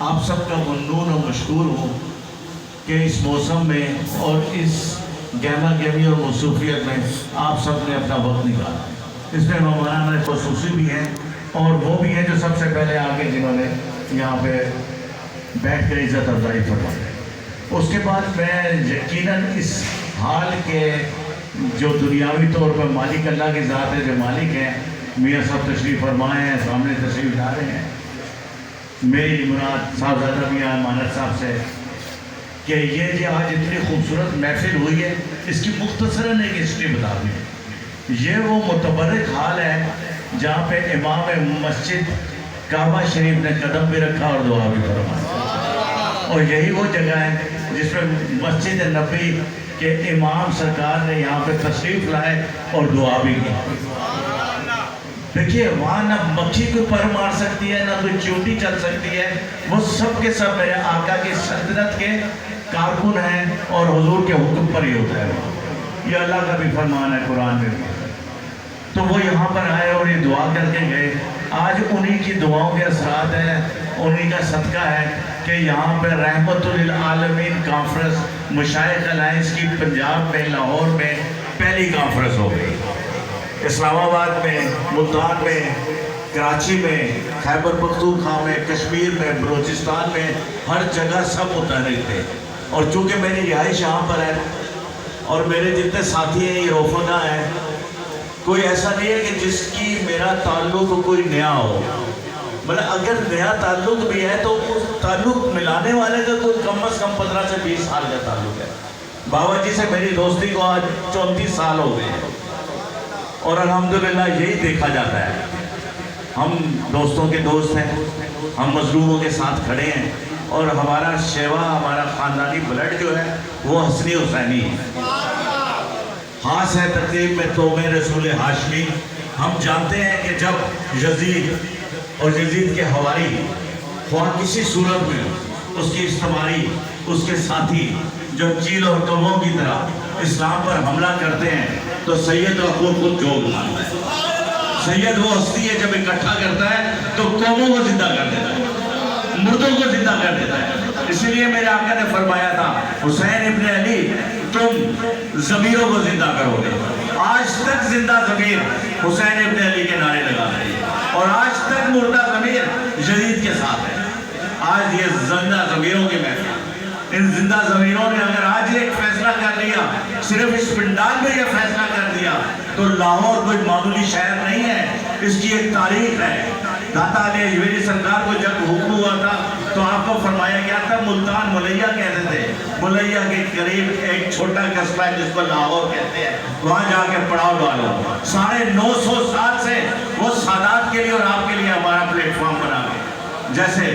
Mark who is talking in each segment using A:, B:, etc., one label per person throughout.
A: آپ سب کا ممنون و مشکور ہوں کہ اس موسم میں اور اس گہما گہمی اور مصروفیت میں آپ سب نے اپنا وقت نکالا. اس میں مولانا خصوصی بھی ہیں اور وہ بھی ہیں جو سب سے پہلے آگے جنہوں نے یہاں پہ بیٹھ کر عزت افزائی فرمائی. اس کے بعد میں یقیناً اس حال کے جو دنیاوی طور پر مالک اللہ کی ذات ہے، جو مالک ہیں، میاں صاحب تشریف فرمائے ہیں، سامنے تشریف لا رہے ہیں. میری مراد صاحبزادہ میاں امانت صاحب سے کہ یہ جو آج اتنی خوبصورت محفل ہوئی ہے، اس کی مختصراً ایک ہسٹری بتا دیں. یہ وہ متبرک حال ہے جہاں پہ امام مسجد کعبہ شریف نے قدم بھی رکھا اور دعا بھی فرمائی، اور یہی وہ جگہ ہے جس پہ مسجد نبی کے امام سرکار نے یہاں پہ تشریف لائے اور دعا بھی کی. دیکھیے وہاں نہ مکھی کو پر مار سکتی ہے، نہ کوئی چیونٹی چل سکتی ہے. وہ سب کے سب میرے آقا کی سلطنت کے کارکن ہیں اور حضور کے حکم پر ہی ہوتا ہے. یہ اللہ کا بھی فرمان ہے قرآن میں بھی. تو وہ یہاں پر آئے اور یہ دعا کر کے گئے. آج انہی کی دعاؤں کے اثرات ہیں، انہی کا صدقہ ہے کہ یہاں پہ رحمت للعالمین کانفرنس مشائخ الائنس کی پنجاب میں، لاہور میں پہلی کانفرنس ہو گئی. اسلام آباد میں، ملتان میں، کراچی میں، خیبر پختونخوا میں، کشمیر میں، بلوچستان میں، ہر جگہ سب متحرک تھے. اور چونکہ میری رہائش یہاں پر ہے اور میرے جتنے ساتھی ہیں یہ رفقا ہیں، کوئی ایسا نہیں ہے کہ جس کی میرا تعلق کوئی نیا ہو. مطلب اگر نیا تعلق بھی ہے تو اس تعلق ملانے والے کا کوئی کم از کم 15 سے 20 سال کا تعلق ہے. بابا جی سے میری دوستی کو آج 34 سال ہو گئے ہیں اور الحمدللہ یہی دیکھا جاتا ہے. ہم دوستوں کے دوست ہیں، ہم مظلوموں کے ساتھ کھڑے ہیں اور ہمارا شیوا، ہمارا خاندانی بلڈ جو ہے وہ حسنی حسینی ہے. خاص ہے ترتیب میں تو میں رسول ہاشمی. ہم جانتے ہیں کہ جب یزید اور یزید کے حواری خواہ کسی صورت میں اس کی استعماری، اس کے ساتھی جو چیل اور کبوں کی طرح اسلام پر حملہ کرتے ہیں تو سید اخو خود جوگ مانتا ہے. سید وہ ہستی ہے جب اکٹھا کرتا ہے تو قوموں کو زندہ کر دیتا ہے، مردوں کو زندہ کر دیتا ہے. اسی لیے میرے آقا نے فرمایا تھا حسین ابن علی تم ضمیروں کو زندہ کرو گے. آج تک زندہ ضمیر حسین ابن علی کے نعرے لگا رہی ہے اور آج تک مردہ ضمیر یزید کے ساتھ ہے. آج یہ زندہ ضمیروں کی محفل. ان زندہ ضمیروں نے اگر آج ایک فیصلہ کر لیا، صرف اس پنڈال میں یہ فیصلہ کر دیا تو لاہور کوئی معمولی شہر نہیں ہے، اس کی ایک تاریخ ہے. داتا علی اجمیری سرکار کو جب حکم ہوا تھا تو آپ کو فرمایا گیا تھا ملتان ملیہ کہتے تھے. ملیہ کے قریب ایک چھوٹا قصبہ ہے جس کو لاہور کہتے ہیں، وہاں جا کے پڑاؤ ڈالو. 950 سال سے وہ سادات کے لیے اور آپ کے لیے ہمارا پلیٹ فارم بنا گئے. جیسے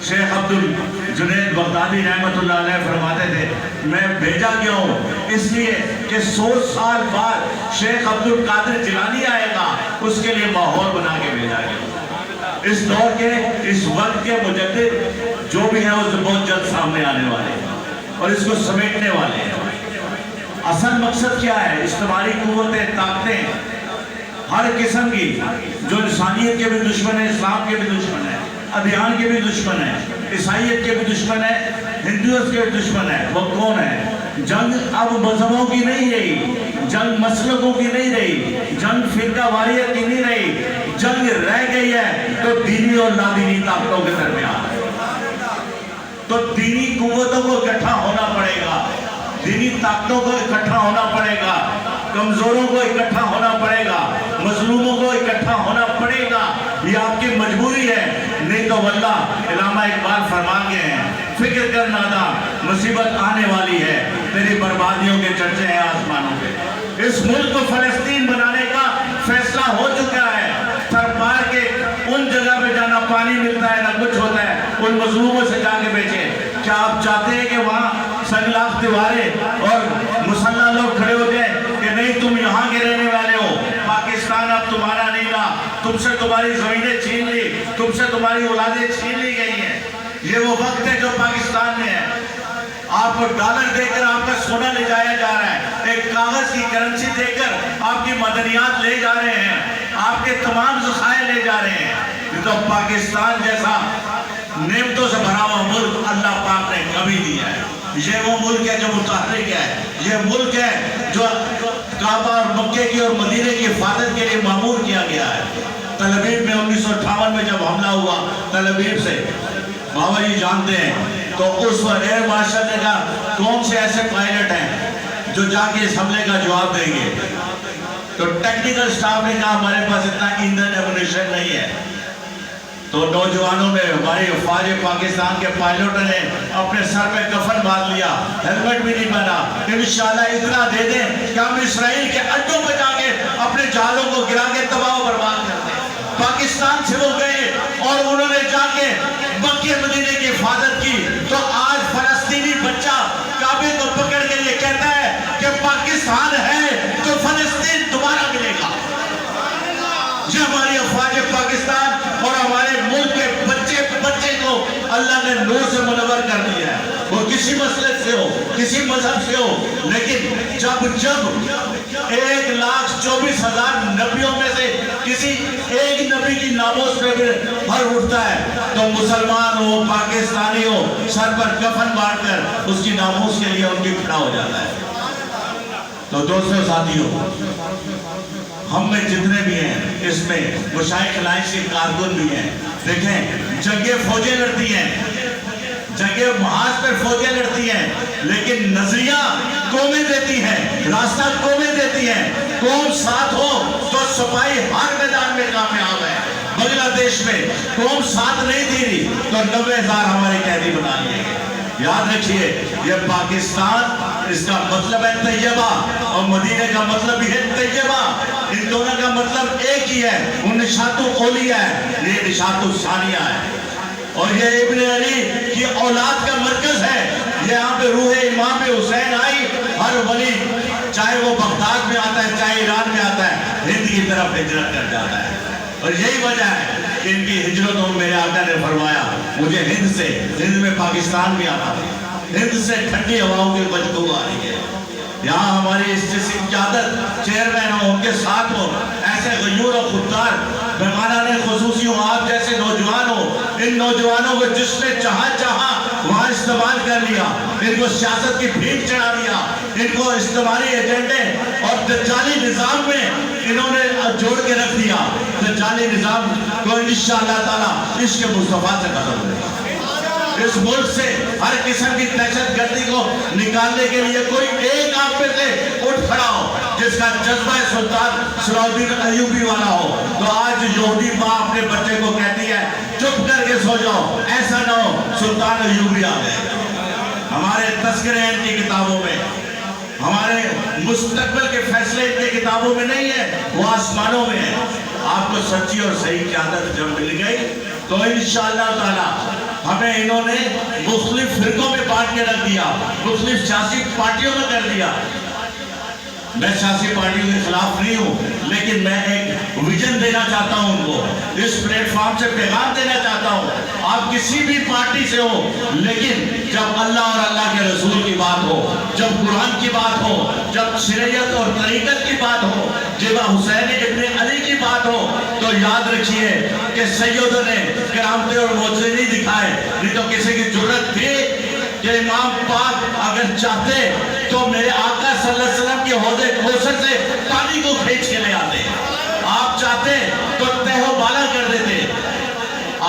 A: شیخ عبدالجنید بغدادی رحمت اللہ علیہ فرماتے تھے میں بھیجا گیا ہوں اس لیے کہ 100 سال بعد شیخ عبدالقادر جیلانی آئے گا، اس کے لیے ماحول بنا کے بھیجا گیا. اس دور کے، اس وقت کے مجدد جو بھی ہیں وہ بہت جلد سامنے آنے والے ہیں اور اس کو سمیٹنے والے ہیں. اصل مقصد کیا ہے؟ اجتماعی قوتیں، طاقتیں ہر قسم کی جو انسانیت کے بھی دشمن ہیں، اسلام کے بھی دشمن ہیں، ادھیان کے بھی دشمن ہیں، عیسائیت کے بھی دشمن ہیں، ہندوز کے بھی دشمن ہیں. وہ کون ہے؟ جنگ اب مذہبوں کی نہیں رہی، جنگ مسلکوں کی نہیں رہی، جنگ فرقہ واریت کی نہیں رہی. جنگ رہ گئی ہے تو دینی اور نادینی طاقتوں کے درمیان. تو دینی قوتوں کو اکٹھا ہونا پڑے گا، دینی طاقتوں کو اکٹھا ہونا پڑے گا، کمزوروں کو اکٹھا ہونا پڑے گا، مظلوموں کو اکٹھا ہونا پڑے گا. یہ آپ کی مجبوری ہے. نہیں تو واللہ علامہ اقبال فرما گئے ہیں فکر کر نادا مصیبت آنے والی ہے، تیری بربادیوں کے چرچے ہیں آسمانوں پہ. اس ملک کو فلسطین بنانے کا فیصلہ ہو چکا ہے. تھر پار کے ان جگہ پہ جانا پانی ملتا ہے نہ کچھ ہوتا ہے، ان مظلوموں سے جا کے بیچے. کیا آپ چاہتے ہیں کہ وہاں سنگلاخ دیواریں اور مسلح لوگ کھڑے ہو جائیں کہ نہیں تم یہاں کے رہنے والے ہو، پاکستان اب تمہارا نہیں رہا، تم سے تمہاری زمینیں چھین لی، تم سے تمہاری اولادیں چھین لی گئی ہیں. یہ وہ وقت ہے جو پاکستان میں ہے. آپ کو ڈالر دے کر آپ کا سونا لے جایا جا رہا ہے، ایک کاغذ کی کرنسی دے کر آپ کی مدنیات لے جا رہے ہیں، آپ کے تمام ذخائر لے جا رہے ہیں. یہ تو پاکستان جیسا نعمتوں سے بھرا ہوا کامیابی دی ہے. یہ وہ ملک ہے جو متحرک ہے. یہ ملک ہے جو کعبہ اور مکے کی اور مدینے کی حفاظت کے لیے معمور کیا گیا ہے. تل ابیب میں 1958 میں جب حملہ ہوا تل ابیب سے، بابا جی جانتے ہیں، تو اس وقت ایئر مارشل نے کہا کون سے ایسے پائلٹ ہیں جو جا کے اس حملے کا جواب دیں گے؟ تو ٹیکنیکل سٹاف نے کہا ہمارے پاس اتنا ایندھن ایمونیشن نہیں ہے. تو نوجوانوں نے، ہماری فوج پاکستان کے پائلٹوں نے اپنے سر پہ کفن باندھ لیا، ہیلمٹ بھی نہیں پہنا. انشاءاللہ اتنا دے دیں کہ ہم اسرائیل کے اڈوں پہ جا کے اپنے جہازوں کو گرا کے تباہ و برباد کر دیں. پاکستان سے وہ گئے اور انہوں نے جا کے مکے مدینے کی حفاظت کی. تو آج فلسطینی بچہ کعبے کو پکڑ کے یہ کہتا ہے کہ پاکستان ہے تو فلسطین دوبارہ ملے گا. یہ ہماری افواج پاکستان اور ہمارے ملک کے بچے کو اللہ نے نور سے منور کر دیا ہے. وہ کسی مسلک سے ہو، کسی مذہب سے ہو، لیکن جب 1,24,000 نبیوں میں سے کسی ایک نبی کی ناموس پہ بھی بھر اٹھتا ہے تو مسلمان ہو، پاکستانی ہو، سر پر کفن باندھ کر اس کی ناموس کے لیے ان کی کھڑا ہو جاتا ہے. تو دوستوں ساتھیوں، ہم میں جتنے بھی ہیں اس میں مشائخ الائنس کے کارکن بھی ہیں. دیکھیں جنگیں فوجیں لڑتی ہیں، جنگیں محاذ پر فوجیں لڑتی ہیں، لیکن نظریہ قومیں دیتی ہیں، راستہ قومیں دیتی ہیں. قوم ساتھ ہو تو سپاہی ہر میدان میں کامیاب ہے. بنگلہ دیش میں قوم ساتھ نہیں دی رہی تو 90,000 ہمارے قیدی بنا لیے گئے. یاد رکھیے یہ پاکستان، اس کا مطلب ہے طیبہ، اور مدینہ کا مطلب بھی ہے طیبہ. ان دونوں کا مطلب ایک ہی ہے. وہ نشاط الاولیاء ہے، یہ نشاط الثانیہ ہے. اور یہ ابن علی کی اولاد کا مرکز ہے. یہاں پہ روح امام حسین آئی. ہر ولی چاہے وہ بغداد میں آتا ہے، چاہے ایران میں آتا ہے، ہند کی طرف ہجرت کر جاتا ہے. اور یہی وجہ ہے کہ ان کی ہجرتوں میں میرے آقا نے فرمایا مجھے ہند میں پاکستان بھی آتا ہے. ہند سے ٹھنڈی ہواؤں کی بدبو آ رہی ہے. یہاں ہماری اس قیادت چیئرمین ہو، ان کے ساتھ ہو، ایسے غیور و خوددار مہمانان خصوصی ہوں، آپ جیسے نوجوان ہو. ان نوجوانوں کو جس نے چاہا وہاں استعمال کر لیا. ان کو سیاست کی بھیک چڑھا دیا. ان کو استعمالی ایجنڈے اور دجالی نظام میں انہوں نے جوڑ کے رکھ دیا. دجالی نظام کو انشاءاللہ تعالی عشق مصطفیٰ سے ختم کرے گا. اس ملک سے ہر قسم کی دہشت گردی کو نکالنے کے لیے کوئی ایک آپ میں سے اٹھ کھڑا ہو جس کا جذبہ سلطان صلاح الدین ایوبی والا ہو. تو آج یہودی ماں اپنے بچے کو کہتی ہے چپ کر کے سو جاؤ، ایسا نہ ہو سلطان ایوبی آ گئے. ہمارے تذکرے ان کی کتابوں میں، ہمارے مستقبل کے فیصلے ان کی کتابوں میں نہیں ہے، وہ آسمانوں میں ہے. آپ کو سچی اور صحیح قیادت جب مل گئی تو انشاءاللہ تعالی ہمیں انہوں نے مختلف فرقوں میں بانٹ کے رکھ دیا، مختلف سیاسی پارٹیوں میں کر دیا. میں سیاسی پارٹیوں کے خلاف نہیں ہوں، لیکن میں ایک ویژن دینا چاہتا ہوں ان کو. اس پلیٹ فارم سے پیغام دینا چاہتا ہوں. آپ کسی بھی پارٹی سے ہو، لیکن جب اللہ اور اللہ کے رسول کی بات ہو، جب قرآن کی بات ہو، جب شریعت اور طریقت کی بات ہو، جب حسین ابن علی کی بات ہو، تو یاد رکھیے کہ سیدوں نے کرامتیں اور معجزے نہیں دکھائے. نہیں تو کسی کی جرت تھی کہ امام پاک اگر چاہتے تو میرے آقا صلی اللہ علیہ وسلم کے حوض کوثر سے پانی کو کھینچ کے لے آتے. آپ چاہتے تو تہ و بالا کر دیتے.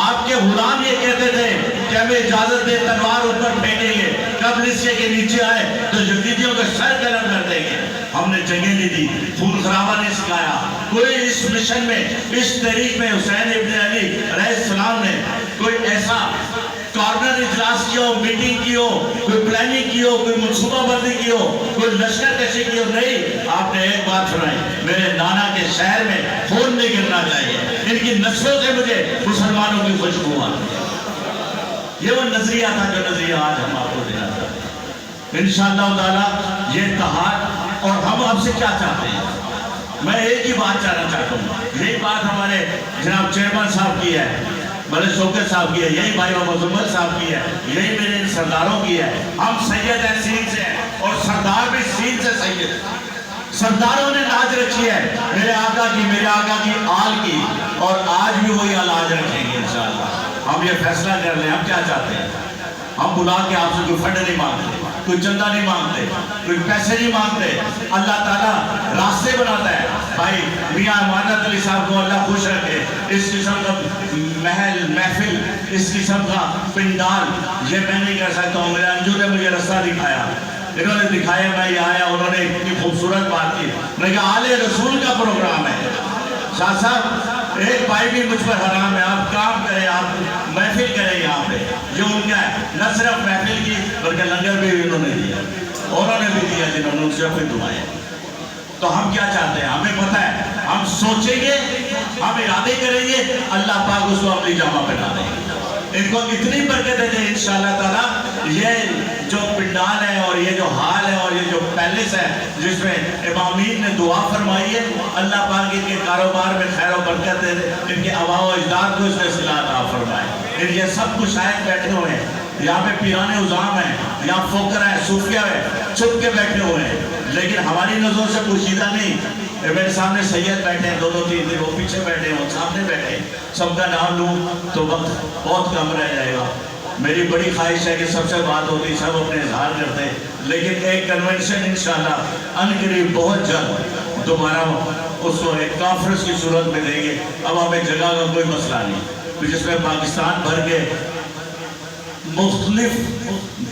A: آپ کے غلام یہ کہتے تھے کہ ہمیں اجازت دے تلوار اوپر پھینکیں گے، قبل اس کے نیچے آئے تو یزیدیوں کا سر قلم کر دیں گے. ہم نے جنگیں نہیں دی، خون خرابہ نہیں سکھایا. کوئی اس مشن میں، اس تحریک میں حسین ابن علی علیہ السلام نے کوئی ایسا کارنر اجلاس کی ہو، میٹنگ کی ہو، کوئی پلاننگ کی ہو، کوئی منصوبہ بندی کی ہو، کوئی لشکر کشی کی ہو، نہیں. آپ نے ایک بات سنائی، میرے نانا کے شہر میں خون نہیں گرنا چاہیے، ان کی نسلوں سے مجھے مسلمانوں کی خوشبو آتی ہے. یہ وہ نظریہ تھا جو نظریہ آج ہم آپ کو دینا چاہتے ہیں. انشاءاللہ تعالی یہ اتحاد، اور ہم آپ سے کیا چاہتے ہیں؟ میں ایک ہی بات چاہنا چاہتا ہوں. یہی بات ہمارے جناب چیئرمین صاحب کی ہے، بڑے شوکت صاحب کی ہے، یہی بھائی محمد صاحب کی ہے، یہی میرے سرداروں کی ہے. ہم سید ہیں، سین سے ہیں، اور سردار بھی سین سے سید. سرداروں نے لاج رکھی ہے میرے آقا کی آل کی، اور آج بھی وہی لاج رکھیں گے انشاءاللہ. ہم یہ فیصلہ کر لیں ہم کیا چاہتے ہیں. ہم بلا کے آپ سے کوئی فنڈ نہیں مانگتے، کوئی چندہ نہیں مانگتے، کوئی پیسے نہیں مانگتے. اللہ تعالیٰ راستے بناتا ہے. بھائی میاں امانت علی صاحب کو اللہ خوش رکھے. اس قسم کا محل محفل، اس قسم کا پنڈال یہ میں نہیں کر سکتا ہوں. میرے انجو نے مجھے رستہ دکھایا، انہوں نے دکھایا، میں یہ آیا، انہوں نے اتنی خوبصورت بات کی. میں نے کہا آل رسول کا پروگرام ہے. شاہ صاحب ایک بھائی بھی مجھ پر حرام ہے. آپ کام کریں، آپ محفل کریں یہاں پہ، جو ان کا ہے. نہ صرف محفل کی بلکہ لنگر بھی انہوں نے دیا، انہوں نے بھی دیا جنہوں نے ان سے اپنی دعائیں. تو ہم کیا چاہتے ہیں؟ ہمیں پتہ ہے، ہم سوچیں گے، ہم ارادے کریں گے، اللہ پاک اس کو اپنی جامہ پہنا دیں گے. ان کو اتنی برکتیں دیں انشاءاللہ تعالیٰ. یہ جو پنڈال ہے اور یہ جو حال ہے اور یہ جو پیلس ہے جس میں امامین نے دعا فرمائی ہے، اللہ پاک ان کے کاروبار میں خیر و برکت دے، ان کے آباء و اجداد کو اس نے صلاح عطا فرمائے. یہ سب کچھ شاید بیٹھے ہوئے ہیں یہاں پہ، پیرانے عظام ہیں یہاں، فقراء ہیں، صوفیہ ہیں، چھپ کے بیٹھے ہوئے ہیں، لیکن ہماری نظروں سے پوشیدہ نہیں. میرے سامنے سید بیٹھے ہیں، 2-3 دن وہ پیچھے بیٹھے ہیں، وہ سامنے بیٹھے ہیں. سب کا نام لوں تو وقت بہت کم رہ جائے گا. میری بڑی خواہش ہے کہ سب سے بات ہوتی، سب اپنے اظہار کرتے، لیکن ایک کنونشن انشاءاللہ عنقریب بہت جلد دوبارہ اس کو ایک کانفرنس کی صورت میں دیں گے. اب ہمیں جگہ کا کوئی مسئلہ نہیں، جس میں پاکستان بھر کے مختلف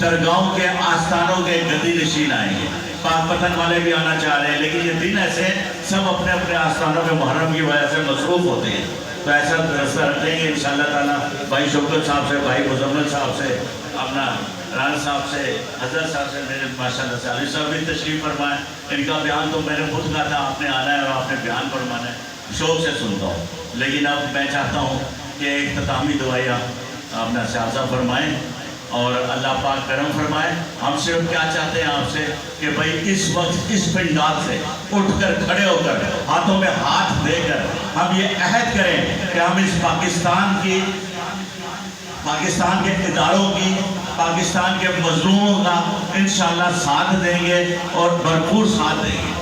A: درگاہوں کے آستانوں کے گدی نشین آئیں گے. پاک پتن والے بھی آنا چاہ رہے ہیں، لیکن یہ دن ایسے ہیں سب اپنے اپنے آستانوں میں محرم کی وجہ سے مصروف ہوتے ہیں. تو ایسا رستہ رکھیں گے انشاءاللہ تعالیٰ. بھائی شوکت صاحب سے، بھائی مزمل صاحب سے، اپنا ران صاحب سے، حضرت صاحب سے، میرے ماشاءاللہ سے علی صاحب بھی تشریف فرمائیں. ان کا بیان تو میں نے خود کہا تھا آپ نے آنا ہے اور آپ نے بیان فرمانا ہے، شوق سے سنتا ہوں. لیکن اب میں چاہتا ہوں کہ اختتامی دعائیاں اپنا سیاضہ فرمائیں اور اللہ پاک کرم فرمائے. ہم صرف کیا چاہتے ہیں آپ سے کہ بھائی اس وقت اس پنڈال سے اٹھ کر کھڑے ہو کر ہاتھوں میں ہاتھ دے کر ہم یہ عہد کریں کہ ہم اس پاکستان کے اداروں کی، پاکستان کے مظلوموں کا انشاءاللہ ساتھ دیں گے اور بھرپور ساتھ دیں گے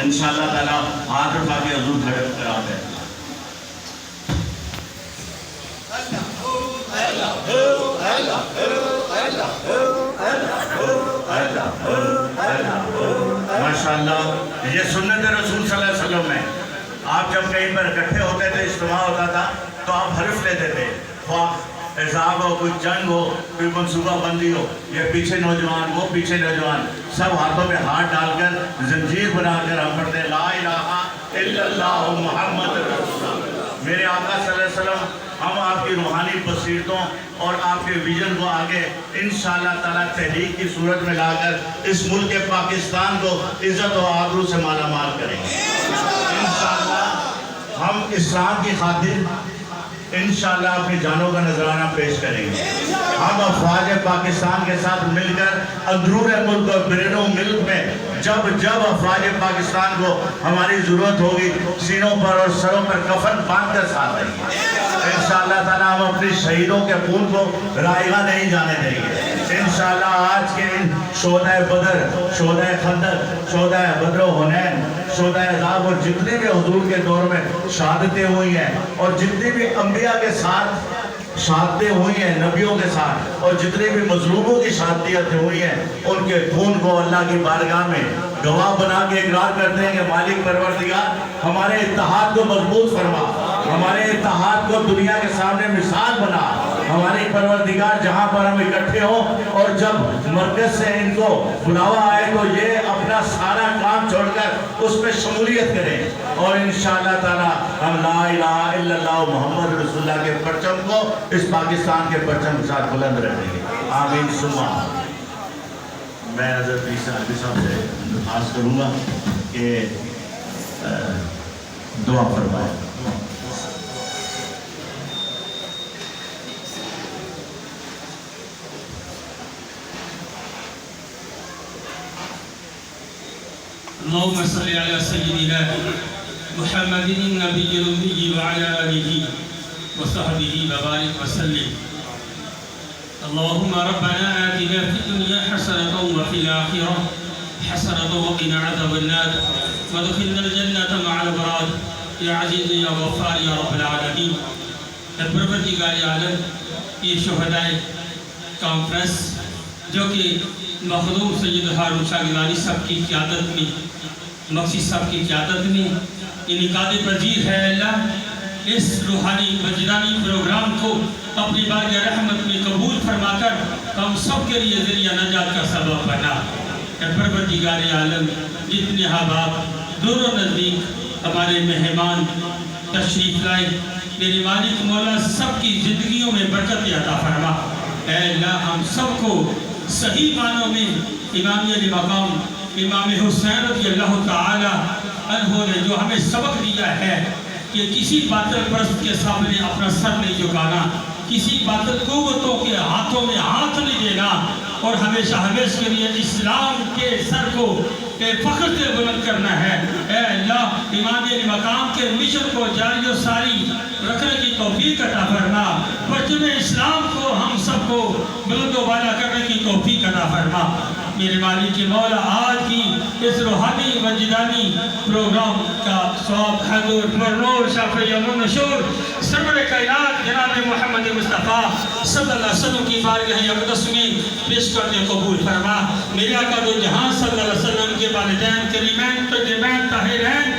A: انشاءاللہ تعالیٰ. ہاتھ اٹھا کے حضور کھڑے کرا دیں. ماشاءاللہ یہ سنت رسول صلی اللہ علیہ وسلم ہے. آپ جب کہیں پر اکٹھے ہوتے تھے، اجتماع ہوتا تھا تو آپ حلف لیتے تھے، خواہ احزاب ہو، کوئی جنگ ہو، کوئی منصوبہ بندی ہو، یہ پیچھے نوجوان، وہ پیچھے نوجوان، سب ہاتھوں میں ہاتھ ڈال کر زنجیر بنا کر ہم پڑھتے ہیں لا الہ الا اللہ محمد رسول اللہ. میرے آقا صلی اللہ علیہ وسلم ہم آپ کی روحانی بصیرتوں اور آپ کے ویژن کو آگے انشاءاللہ تعالیٰ تحریک کی صورت میں لا کر اس ملک پاکستان کو عزت و آبرو سے مالا مال کریں گے انشاءاللہ. ہم اسلام کی خاطر انشاءاللہ اپنی جانوں کا نذرانہ پیش کریں گے. ہم افواج پاکستان کے ساتھ مل کر اندرون ملک اور بیرون ملک میں جب افواج پاکستان کو ہماری ضرورت ہوگی سینوں پر اور سروں پر کفن باندھ کر ساتھ دیں گے انشاءاللہ تعالیٰ. ہم اپنی شہیدوں کے خون کو رائگاں نہیں جانے دیں گے انشاءاللہ. آج کے ان شہدائے بدر، شہدائے خندق، شہدائے بدر و حنین، شہدائے عذاب اور جتنے بھی حضور کے دور میں شہادتیں ہوئی ہیں اور جتنے بھی انبیاء کے ساتھ شہادتیں ہوئی ہیں، نبیوں کے ساتھ، اور جتنے بھی مظلوموں کی شہادتیں ہوئی ہیں، ان کے خون کو اللہ کی بارگاہ میں گواہ بنا کے اقرار کرتے ہیں کہ مالک پروردگار ہمارے اتحاد کو مضبوط فرما، ہمارے اتحاد کو دنیا کے سامنے مثال بنا. ہمارے پروردگار جہاں پر ہم اکٹھے ہوں اور جب مرکز سے ان کو بلاوا آئے تو یہ اپنا سارا کام چھوڑ کر اس میں شمولیت کریں اور انشاءاللہ تعالی ہم لا الہ الا اللہ محمد رسول اللہ کے پرچم کو اس پاکستان کے پرچم کے ساتھ بلند رکھیں گے. آمین ثم آمین. میں حضرت عیسیٰ علیہ صاحب سے درخواست کروں گا کہ دعا فرمائیں.
B: اللهم صل على سيدنا محمد النبي الأمي وعلى آله وصحبه وبارك وسلم. اللهم ربنا آتنا في الدنيا حسنة وفي الآخرة حسنة وقنا عذاب النار وادخلنا الجنة مع الأبرار يا عزيز يا غفار يا رب العالمين. پروردگار عالم یہ شہدائے کانفرنس جو کہ مخدوم سید ہارون شاہ گیلانی صاحب کی قیادت میں، مقصد صاحب کی قیادت میں انعقاد پذیر ہے۔ اللہ اس روحانی وجدانی پروگرام کو اپنی بارگاہ رحمت میں قبول فرما کر ہم سب کے لیے ذریعہ نجات کا سبب بنا۔ اے پروردگار عالم، جتنے احباب دور و نزدیک ہمارے مہمان تشریف لائے، میرے مالک مولا سب کی زندگیوں میں برکت عطا فرما۔ اے اللہ، ہم سب کو صحیح معنوں میں امام علی مقام امام حسین رضی اللہ تعالی عنہ نے جو ہمیں سبق دیا ہے کہ کسی باطل پرست کے سامنے اپنا سر نہیں جھکانا، کسی باطل قوتوں کے ہاتھوں میں ہاتھ نہیں دینا، اور ہمیشہ ہمیشہ کے لیے اسلام کے سر کو فخر سے بلند کرنا ہے۔ اے اللہ، امام علی مقام کے مشن کو جاری و ساری رکھنے کی توفیق عطا فرما، پرچم اسلام کو ہم سب کو بلند و بالا کرنے کی توفیق عطا فرما۔ میرے مالک مولا، آج کی اس روحانی وجدانی پروگرام کا ثواب حضور پرنور شافعی النشور سرور کائنات جناب محمد مصطفیٰ صلی اللہ علیہ وسلم کی بارگاہ اقدس میں پیش کرنے قبول فرما۔ میرے آقا دو جہاں صلی اللہ علیہ وسلم کے والدین کریمین طیبین طاہرین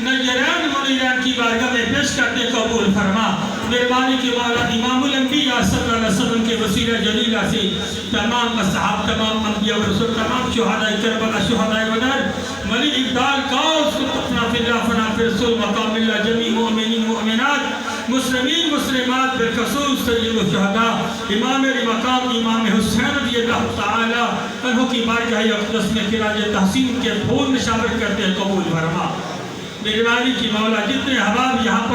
B: نیرین منیرین کی بارگاہ میں پیش کرنے قبول فرما۔ میرے مالک مولا، امام الانبیاء صلی اللہ علیہ وسلم کے وسیلہ جلیلہ سے تمام اصحاب، تمام انبیاء و رسول، تمام شہداء کربلا، شہداء بدر، ولی ابدال کاؤس کتبنا فی اللہ فنا فی رسول مقام اللہ، جمیع مؤمنین مؤمنات، مسلمین مسلمات، بالخصوص سید الشہداء امام علی مقام امام حسین رضی اللہ تعالی عنہ کی بارگاہ اقدس میں خراج تحسین کے پھول نشابت کرتے قبول فرما۔ میرے مالک مولا، جتنے احباب یہاں پر